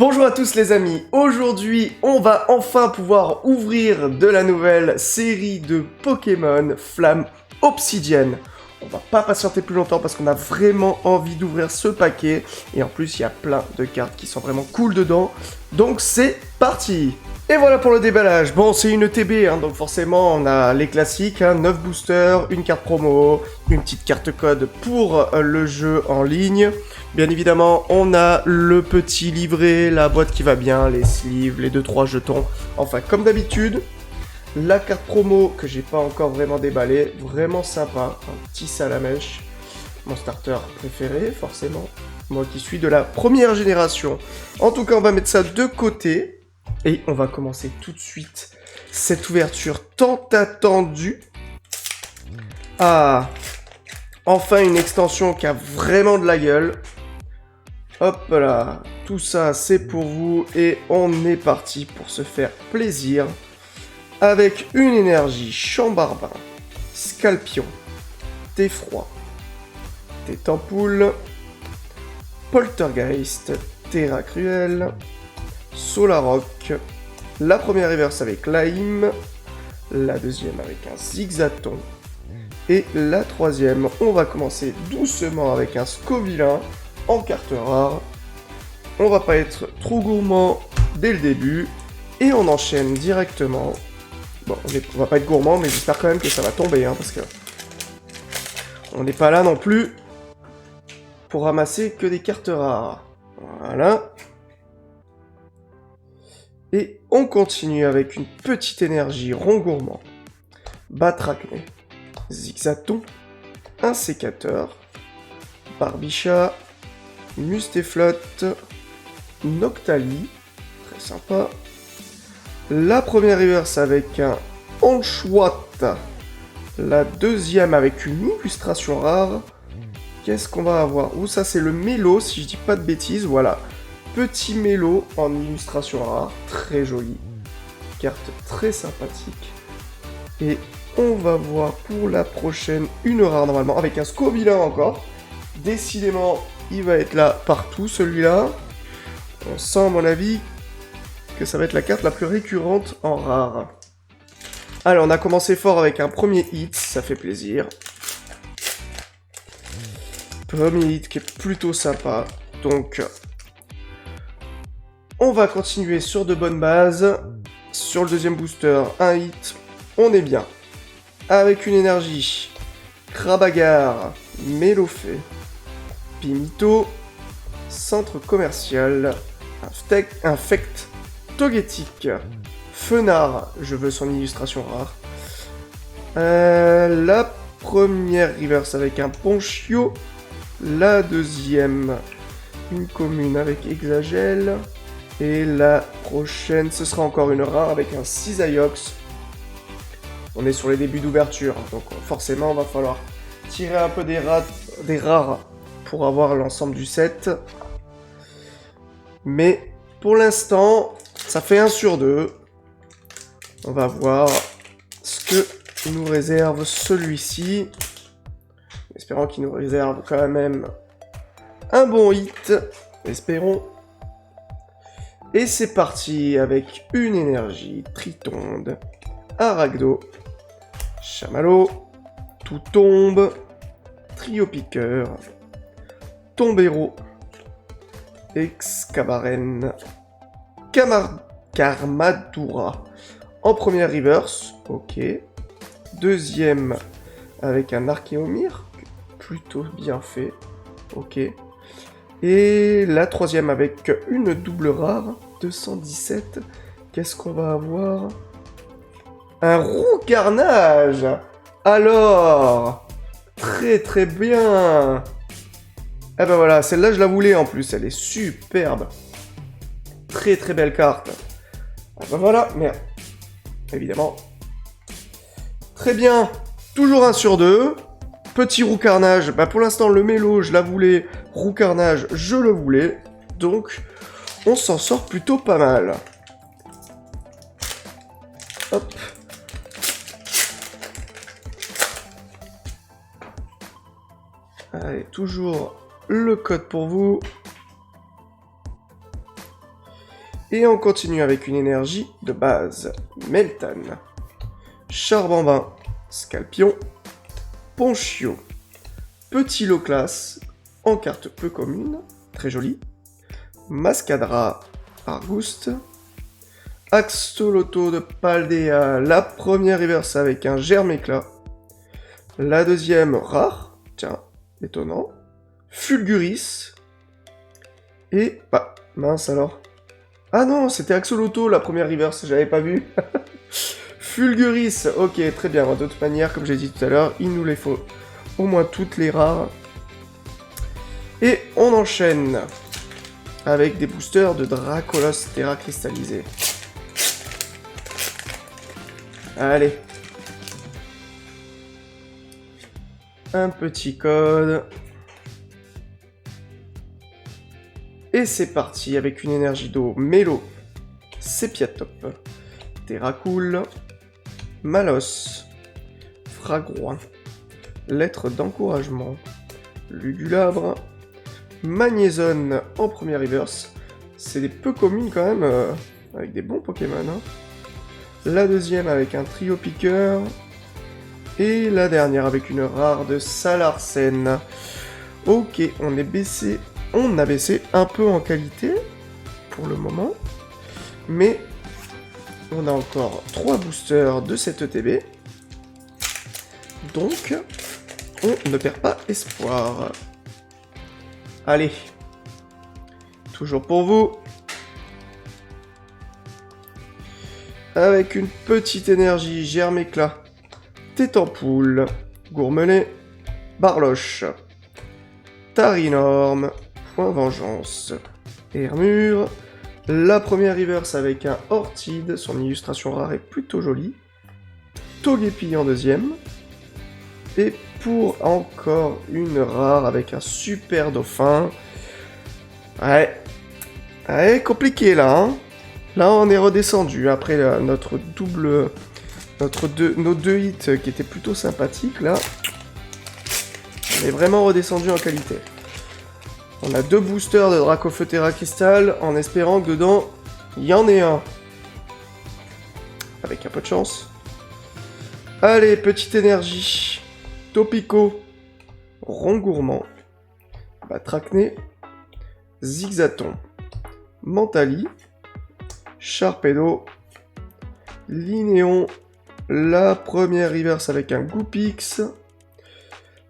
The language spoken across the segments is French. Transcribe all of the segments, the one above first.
Bonjour à tous les amis, aujourd'hui on va enfin pouvoir ouvrir de la nouvelle série de Pokémon Flamme Obsidienne. On va pas patienter plus longtemps parce qu'on a vraiment envie d'ouvrir ce paquet et en plus il y a plein de cartes qui sont vraiment cool dedans, donc c'est parti. Et voilà pour le déballage. Bon, c'est une TB, hein, donc forcément on a les classiques, 9 boosters, une carte promo, une petite carte code pour le jeu en ligne. Bien évidemment, on a le petit livret, la boîte qui va bien, les sleeves, les 2-3 jetons. Enfin, comme d'habitude, la carte promo que j'ai pas encore vraiment déballée, vraiment sympa, un petit salamèche, mon starter préféré, forcément. Moi qui suis de la première génération. En tout cas, on va mettre ça de côté. Et on va commencer tout de suite cette ouverture tant attendue. Ah, enfin une extension qui a vraiment de la gueule. Hop là, tout ça c'est pour vous et on est parti pour se faire plaisir. Avec une énergie Chambarbin, Scalpion, Theffroi, Tétampoule, Poltergeist, Terra Cruel, Solarock, la première reverse avec Laim, la deuxième avec un Zigzaton, et la troisième, on va commencer doucement avec un Scovillain en carte rare. On va pas être trop gourmand dès le début, et on enchaîne directement. Bon, on va pas être gourmand, mais j'espère quand même que ça va tomber, parce que on n'est pas là non plus pour ramasser que des cartes rares. Voilà. Et on continue avec une petite énergie Rongourmand, Batracné, Zigzaton, un sécateur, Barbichat, Mustéflotte, Noctali, très sympa. La première reverse avec un Anchouat, la deuxième avec une illustration rare. Qu'est-ce qu'on va avoir? Ouh, ça c'est le Mélo, si je dis pas de bêtises, voilà. Petit Mélo en illustration rare, très joli. Carte très sympathique. Et on va voir pour la prochaine une rare normalement, avec un Scovillain encore. Décidément, il va être là partout celui-là. On sent à mon avis que ça va être la carte la plus récurrente en rare. Alors on a commencé fort avec un premier hit, ça fait plaisir. Premier hit qui est plutôt sympa, donc on va continuer sur de bonnes bases. Sur le deuxième booster, un hit, on est bien. Avec une énergie, Krabagar, Mélofée, Pimito, Centre Commercial, Infect, Togetic, Fenard, je veux son illustration rare. La première reverse avec un Ponchio, la deuxième, une commune avec Exagel. Et la prochaine, ce sera encore une rare avec un Cisaiox. On est sur les débuts d'ouverture, donc forcément, va falloir tirer un peu des rares pour avoir l'ensemble du set. Mais pour l'instant, ça fait 1 sur 2. On va voir ce que nous réserve celui-ci. Espérons qu'il nous réserve quand même un bon hit. Espérons. Et c'est parti avec une énergie Tritonde, Aragdo, Chamallow, Tout Tombe, Trio Piqueur, Tombero, Excabaren, Karmadura. En première reverse, ok. Deuxième avec un Archéomir, plutôt bien fait, ok. Et la troisième avec une double rare, 217. Qu'est-ce qu'on va avoir? Un Roucarnage. Alors, très très bien. Eh ben voilà, celle-là je la voulais en plus, elle est superbe. Très très belle carte. Ah ben voilà, merde. Évidemment. Très bien, toujours 1 sur 2. Petit Roucarnage, bah pour l'instant le Mélo je la voulais, Roucarnage je le voulais, donc on s'en sort plutôt pas mal. Hop. Allez, toujours le code pour vous. Et on continue avec une énergie de base. Meltan, Charbambin, Scalpion, Ponchio, Petit Loclas, en carte peu commune, très jolie, Mascadra, Argouste, Axolotl de Paldea, la première reverse avec un germe éclat, la deuxième rare, tiens, étonnant, Fulguris, et, bah, mince alors. Ah non, c'était Axolotl la première reverse, j'avais pas vu. Fulguris, ok, très bien, de toute manière, comme j'ai dit tout à l'heure, il nous les faut au moins toutes les rares. Et on enchaîne avec des boosters de Dracolos Terra cristallisé. Allez. Un petit code. Et c'est parti avec une énergie d'eau Mélo, Sépiatop, Terracool, Malos, Fragroin, Lettre d'encouragement, Lugulabre, Magnézone en première reverse. C'est des peu communes quand même, avec des bons Pokémon. Hein. La deuxième avec un trio piqueur. Et la dernière avec une rare de Salarsen. Ok, on est baissé. On a baissé un peu en qualité pour le moment. Mais on a encore 3 boosters de cette ETB. Donc, on ne perd pas espoir. Allez. Toujours pour vous. Avec une petite énergie, germe éclat, Tétampoule, Gourmelet, Barloche, Tarinorme, Point Vengeance, Hermure, la première reverse avec un Ortide, son illustration rare est plutôt jolie, Togepi en deuxième, et pour encore une rare avec un super dauphin. Ouais, compliqué là, hein. Là, on est redescendu après notre double... nos deux hits qui étaient plutôt sympathiques, là. On est vraiment redescendu en qualité. On a 2 boosters de Dracofeu Terra Cristal, en espérant que dedans, il y en ait un. Avec un peu de chance. Allez, petite énergie. Topico. Rongourmand. Batracné. Zigzaton. Mentali. Sharpedo, Linéon, la première reverse avec un Goupix,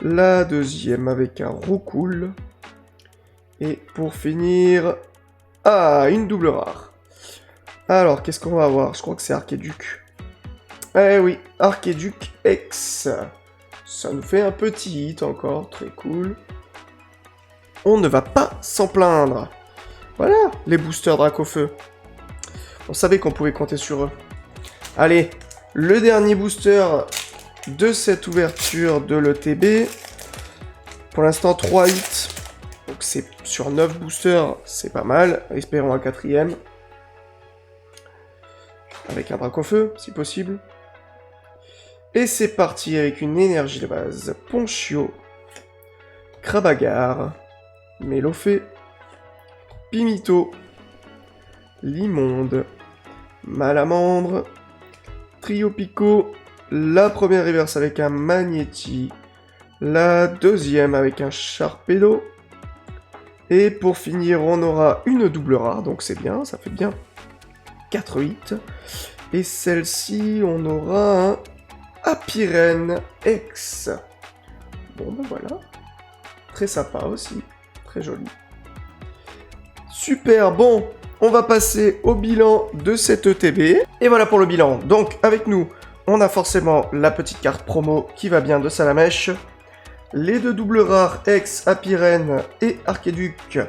la deuxième avec un Roucoule, et pour finir, une double rare. Alors, qu'est-ce qu'on va avoir? Je crois que c'est Archéduc. Eh oui, Archéduc X. Ça nous fait un petit hit encore, très cool. On ne va pas s'en plaindre. Voilà, les boosters Dracofeu. On savait qu'on pouvait compter sur eux. Allez, le dernier booster de cette ouverture de l'ETB. Pour l'instant, 3 hits. Donc c'est sur 9 boosters, c'est pas mal. Espérons un 4ème. Avec un Dracofeu, si possible. Et c'est parti avec une énergie de base. Ponchio, Krabagar, Mélofée, Pimito, Limonde, Malamandre, Trio Pico, la première reverse avec un Magnéti, la deuxième avec un Sharpedo, et pour finir on aura une double rare, donc c'est bien, ça fait bien 4 hits, et celle-ci on aura un Apirène X. Bon ben voilà, très sympa aussi, très joli. Super, bon, on va passer au bilan de cette ETB. Et voilà pour le bilan. Donc, avec nous, on a forcément la petite carte promo qui va bien de Salamèche. Les 2 doubles rares X, Apirène et Archéduc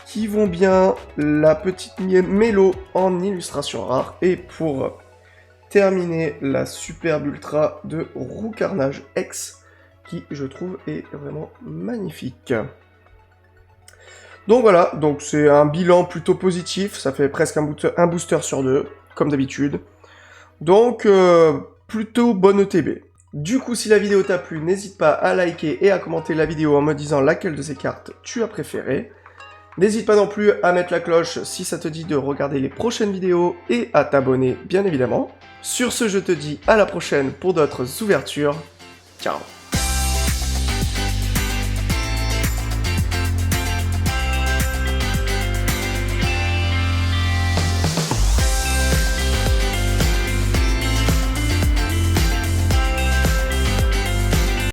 qui vont bien. La petite Mélo en illustration rare. Et pour terminer, la superbe ultra de Roucarnage X qui, je trouve, est vraiment magnifique. Donc voilà, donc c'est un bilan plutôt positif, ça fait presque un booster sur 2, comme d'habitude. Donc, plutôt bonne ETB. Du coup, si la vidéo t'a plu, n'hésite pas à liker et à commenter la vidéo en me disant laquelle de ces cartes tu as préférée. N'hésite pas non plus à mettre la cloche si ça te dit de regarder les prochaines vidéos et à t'abonner bien évidemment. Sur ce, je te dis à la prochaine pour d'autres ouvertures. Ciao.